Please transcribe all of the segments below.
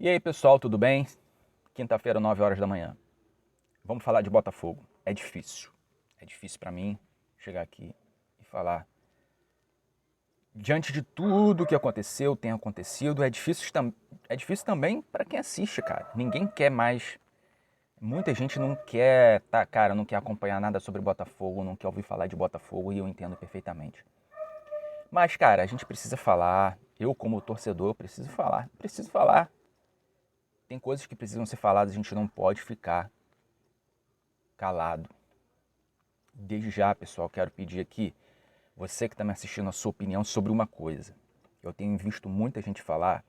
E aí, pessoal, tudo bem? Quinta-feira, 9 horas da manhã. Vamos falar de Botafogo. É difícil. É difícil para mim chegar aqui e falar. Diante de tudo que aconteceu, tem acontecido, é difícil também para quem assiste, cara. Ninguém quer mais. Muita gente não quer, tá, cara, não quer acompanhar nada sobre Botafogo, não quer ouvir falar de Botafogo e eu entendo perfeitamente. Mas, cara, a gente precisa falar. Eu, como torcedor, eu preciso falar. Preciso falar. Tem coisas que precisam ser faladas, a gente não pode ficar calado. Desde já, pessoal, quero pedir aqui, você que está me assistindo, a sua opinião sobre uma coisa. Eu tenho visto muita gente falar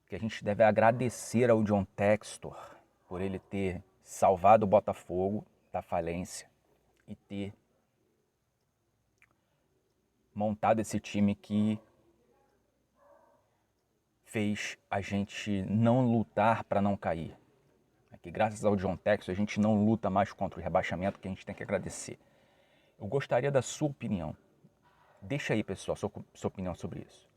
que a gente deve agradecer ao John Textor por ele ter salvado o Botafogo da falência e ter montado esse time que fez a gente não lutar para não cair. É que graças ao John Textor a gente não luta mais contra o rebaixamento, que a gente tem que agradecer. Eu gostaria da sua opinião. Deixa aí, pessoal, sua opinião sobre isso.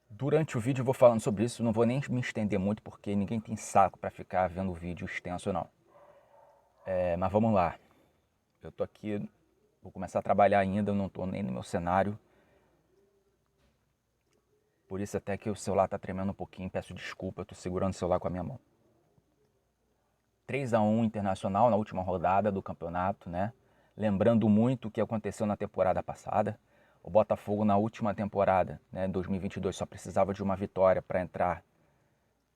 Durante o vídeo eu vou falando sobre isso, não vou nem me estender muito porque ninguém tem saco para ficar vendo o vídeo extenso não. Mas vamos lá. Eu tô aqui, vou começar a trabalhar ainda, eu não tô nem no meu cenário. Por isso até que o celular tá tremendo um pouquinho, peço desculpa, eu tô segurando o celular com a minha mão. 3-1 Internacional na última rodada do campeonato, né? Lembrando muito o que aconteceu na temporada passada. O Botafogo na última temporada, né, 2022, só precisava de uma vitória para entrar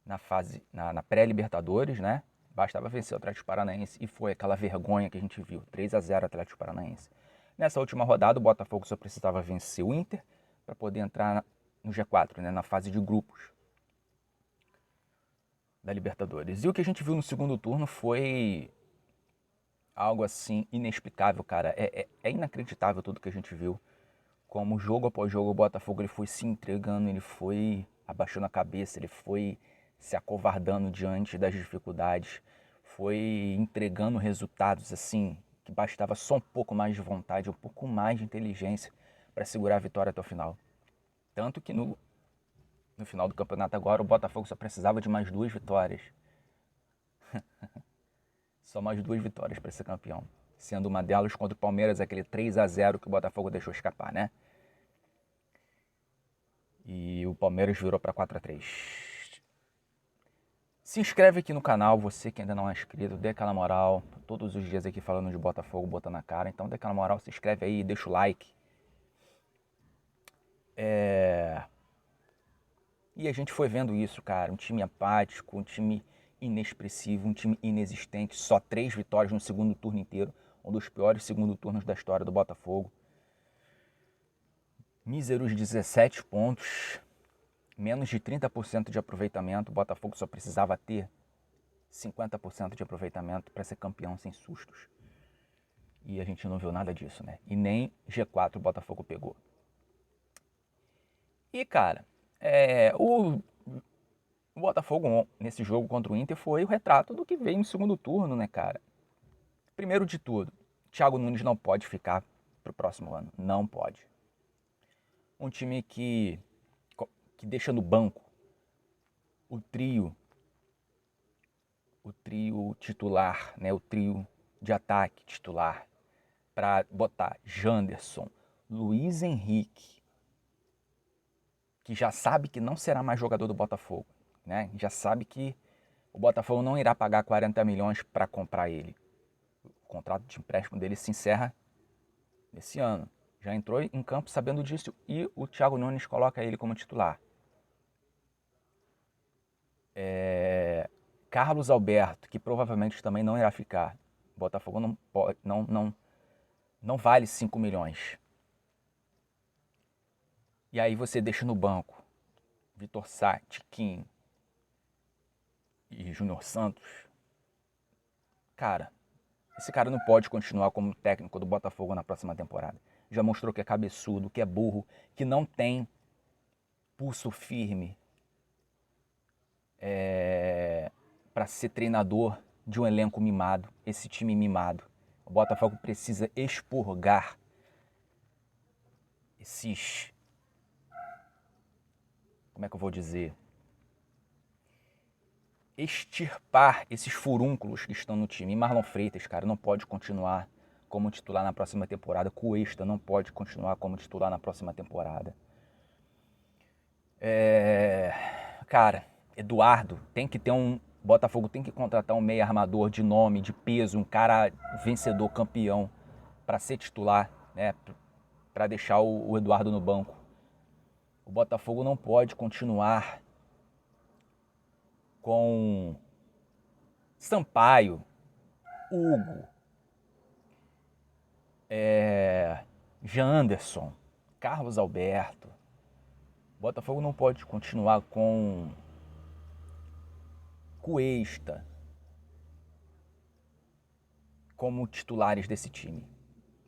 na pré-Libertadores, né? Bastava vencer o Atlético Paranaense e foi aquela vergonha que a gente viu, 3-0 Atlético Paranaense. Nessa última rodada, o Botafogo só precisava vencer o Inter para poder entrar no G4, né, na fase de grupos da Libertadores. E o que a gente viu no segundo turno foi algo assim inexplicável, cara. É inacreditável tudo que a gente viu. Como jogo após jogo o Botafogo ele foi se entregando, ele foi abaixando a cabeça, ele foi se acovardando diante das dificuldades, foi entregando resultados assim que bastava só um pouco mais de vontade, um pouco mais de inteligência para segurar a vitória até o final. Tanto que no final do campeonato agora o Botafogo só precisava de mais 2 vitórias. Só mais 2 vitórias para ser campeão. Sendo uma delas contra o Palmeiras, aquele 3-0 que o Botafogo deixou escapar, né? E o Palmeiras virou para 4-3. Se inscreve aqui no canal, você que ainda não é inscrito, dê aquela moral. Todos os dias aqui falando de Botafogo, botando na cara. Então dê aquela moral, se inscreve aí, deixa o like. E a gente foi vendo isso, cara. Um time apático, um time inexpressivo, um time inexistente. Só 3 vitórias no segundo turno inteiro. Um dos piores segundo turnos da história do Botafogo. Míseros 17 pontos. Menos de 30% de aproveitamento. O Botafogo só precisava ter 50% de aproveitamento para ser campeão sem sustos. E a gente não viu nada disso, né? E nem G4 o Botafogo pegou. E, cara, o Botafogo nesse jogo contra o Inter foi o retrato do que veio no segundo turno, né, cara? Primeiro de tudo, Thiago Nunes não pode ficar pro próximo ano. Não pode. Um time que deixa no banco o trio titular, né? O trio de ataque titular para botar Janderson, Luiz Henrique, que já sabe que não será mais jogador do Botafogo, né? Já sabe que o Botafogo não irá pagar 40 milhões para comprar ele. O contrato de empréstimo dele se encerra nesse ano. Já entrou em campo sabendo disso e o Thiago Nunes coloca ele como titular. Carlos Alberto, que provavelmente também não irá ficar. O Botafogo não vale 5 milhões. E aí você deixa no banco Vitor Sá, Tiquinho e Júnior Santos. Cara, esse cara não pode continuar como técnico do Botafogo na próxima temporada. Já mostrou que é cabeçudo, que é burro, que não tem pulso firme para ser treinador de um elenco mimado, esse time mimado. O Botafogo precisa expurgar esses, como é que eu vou dizer, extirpar esses furúnculos que estão no time. E Marlon Freitas, cara, não pode continuar como titular na próxima temporada. Cuesta não pode continuar como titular na próxima temporada. Cara, Eduardo tem que ter um... Botafogo tem que contratar um meio armador de nome, de peso, um cara vencedor, campeão, para ser titular, né? Para deixar o Eduardo no banco. O Botafogo não pode continuar com Sampaio, Hugo, Janderson, Carlos Alberto. O Botafogo não pode continuar com Cuesta como titulares desse time.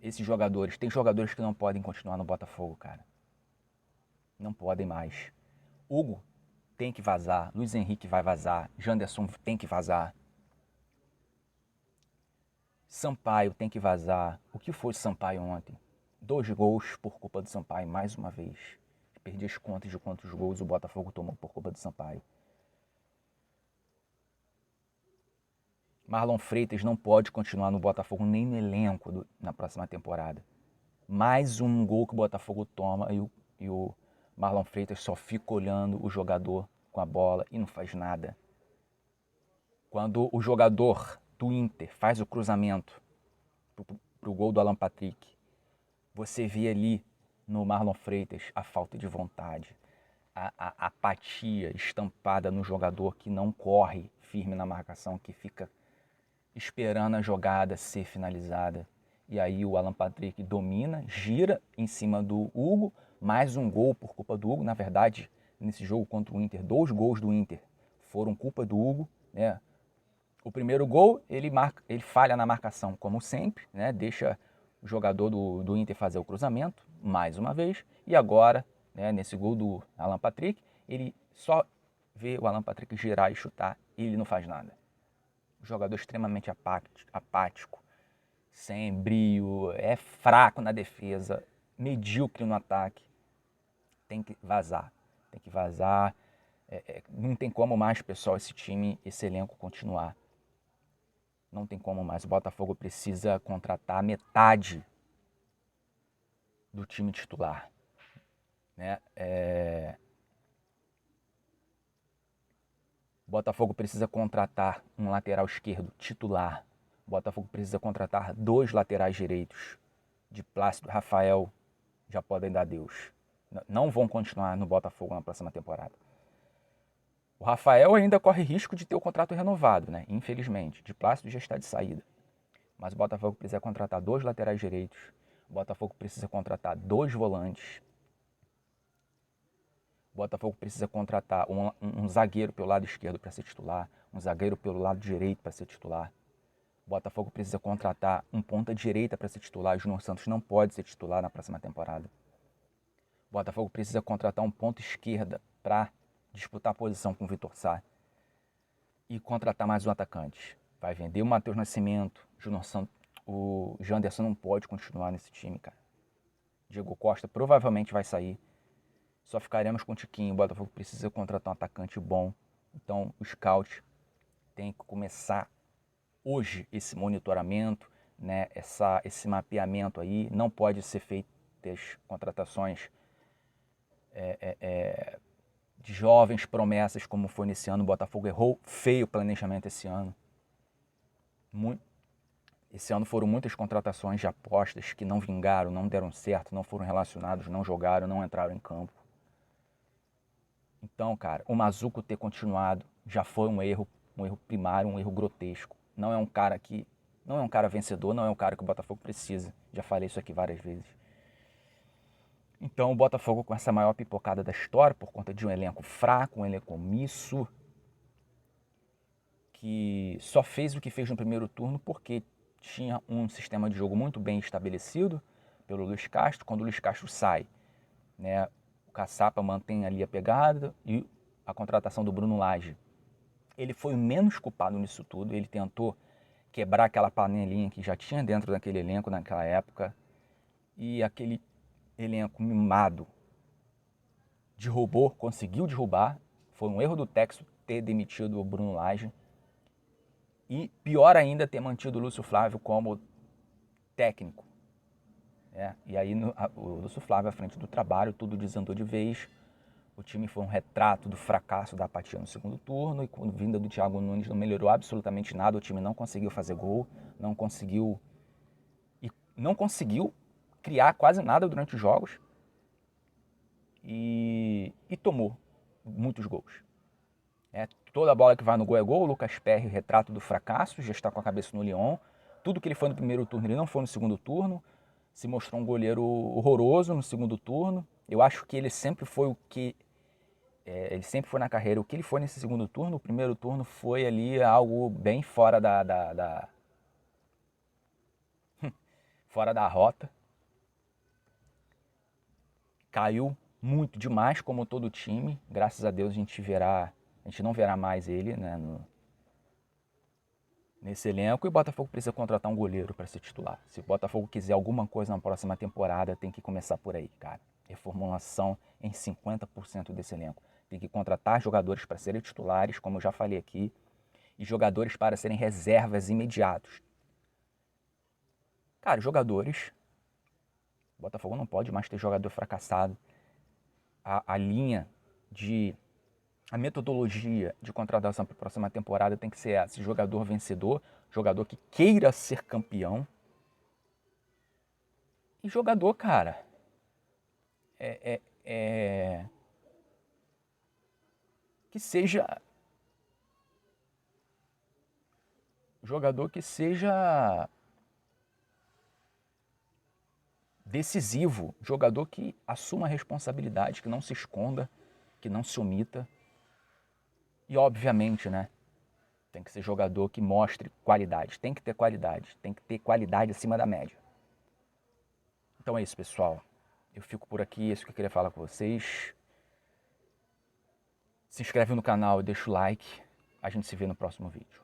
Esses jogadores, tem jogadores que não podem continuar no Botafogo, cara. Não podem mais. Hugo tem que vazar, Luiz Henrique vai vazar, Janderson tem que vazar. Sampaio tem que vazar. O que foi Sampaio ontem? 2 gols por culpa do Sampaio, mais uma vez. Perdi as contas de quantos gols o Botafogo tomou por culpa do Sampaio. Marlon Freitas não pode continuar no Botafogo nem no elenco na próxima temporada. Mais um gol que o Botafogo toma e o Marlon Freitas só fica olhando o jogador com a bola e não faz nada. Quando o jogador do Inter faz o cruzamento pro gol do Alan Patrick, você vê ali no Marlon Freitas a falta de vontade, a apatia estampada no jogador que não corre firme na marcação, que fica esperando a jogada ser finalizada. E aí o Alan Patrick domina, gira em cima do Hugo, mais um gol por culpa do Hugo. Na verdade, nesse jogo contra o Inter, 2 gols do Inter foram culpa do Hugo, né? O primeiro gol, ele falha na marcação, como sempre, né? Deixa o jogador do Inter fazer o cruzamento, mais uma vez. E agora, né, nesse gol do Alan Patrick, ele só vê o Alan Patrick girar e chutar e ele não faz nada. Jogador extremamente apático, sem brio, é fraco na defesa, medíocre no ataque. Tem que vazar, não tem como mais, pessoal, esse time, esse elenco continuar. Não tem como mais. O Botafogo precisa contratar metade do time titular, né? O Botafogo precisa contratar um lateral esquerdo titular. O Botafogo precisa contratar 2 laterais direitos. De Plácido e Rafael já podem dar Deus. Não vão continuar no Botafogo na próxima temporada. O Rafael ainda corre risco de ter o contrato renovado, né? Infelizmente. De Plácido já está de saída. Mas o Botafogo precisa contratar 2 laterais direitos. O Botafogo precisa contratar 2 volantes. O Botafogo precisa contratar um zagueiro pelo lado esquerdo para ser titular, um zagueiro pelo lado direito para ser titular. O Botafogo precisa contratar um ponta direita para ser titular. O Júnior Santos não pode ser titular na próxima temporada. O Botafogo precisa contratar um ponta esquerda para disputar a posição com o Vitor Sá. E contratar mais um atacante. Vai vender o Matheus Nascimento, Júnior Santos. O Janderson não pode continuar nesse time, cara. Diego Costa provavelmente vai sair. Só ficaremos com o Tiquinho. O Botafogo precisa contratar um atacante bom. Então o scout tem que começar hoje esse monitoramento, né? Esse mapeamento aí. Não pode ser feitas contratações de jovens promessas como foi nesse ano. O Botafogo errou feio o planejamento esse ano. Esse ano foram muitas contratações de apostas que não vingaram, não deram certo, não foram relacionados, não jogaram, não entraram em campo. Então, cara, o Mazuco ter continuado já foi um erro primário, um erro grotesco. Não é um cara vencedor, não é um cara que o Botafogo precisa. Já falei isso aqui várias vezes. Então o Botafogo com essa maior pipocada da história, por conta de um elenco fraco, um elenco omisso, que só fez o que fez no primeiro turno porque tinha um sistema de jogo muito bem estabelecido pelo Luiz Castro. Quando o Luiz Castro sai, né, o Caçapa mantém ali a pegada e a contratação do Bruno Lage. Ele foi o menos culpado nisso tudo, ele tentou quebrar aquela panelinha que já tinha dentro daquele elenco naquela época, e aquele elenco mimado conseguiu derrubar. Foi um erro do ter demitido o Bruno Lage. E pior ainda, ter mantido o Lúcio Flávio como técnico. E aí o Lúcio Flávio à frente do trabalho, tudo desandou de vez. O time foi um retrato do fracasso da apatia no segundo turno. E com a vinda do Thiago Nunes não melhorou absolutamente nada. O time não conseguiu fazer gol, não conseguiu criar quase nada durante os jogos. E tomou muitos gols. Toda bola que vai no gol é gol. O Lucas Perry, retrato do fracasso, já está com a cabeça no Lyon. Tudo que ele foi no primeiro turno, ele não foi no segundo turno. Se mostrou um goleiro horroroso no segundo turno. Eu acho que ele sempre foi o que... ele sempre foi na carreira o que ele foi nesse segundo turno. O primeiro turno foi ali algo bem fora fora da rota. Caiu muito demais, como todo time. Graças a Deus a gente não verá mais ele, né, nesse elenco. E o Botafogo precisa contratar um goleiro para ser titular. Se o Botafogo quiser alguma coisa na próxima temporada, tem que começar por aí, cara. Reformulação em 50% desse elenco. Tem que contratar jogadores para serem titulares, como eu já falei aqui, e jogadores para serem reservas imediatos. Cara, jogadores... O Botafogo não pode mais ter jogador fracassado. A metodologia de contratação para a próxima temporada tem que ser essa: jogador vencedor, jogador que queira ser campeão. E jogador, cara, que seja decisivo, jogador que assuma a responsabilidade, que não se esconda, que não se omita. E obviamente, né, tem que ser jogador que mostre qualidade, tem que ter qualidade acima da média. Então é isso, pessoal. Eu fico por aqui, é isso que eu queria falar com vocês. Se inscreve no canal, deixa o like. A gente se vê no próximo vídeo.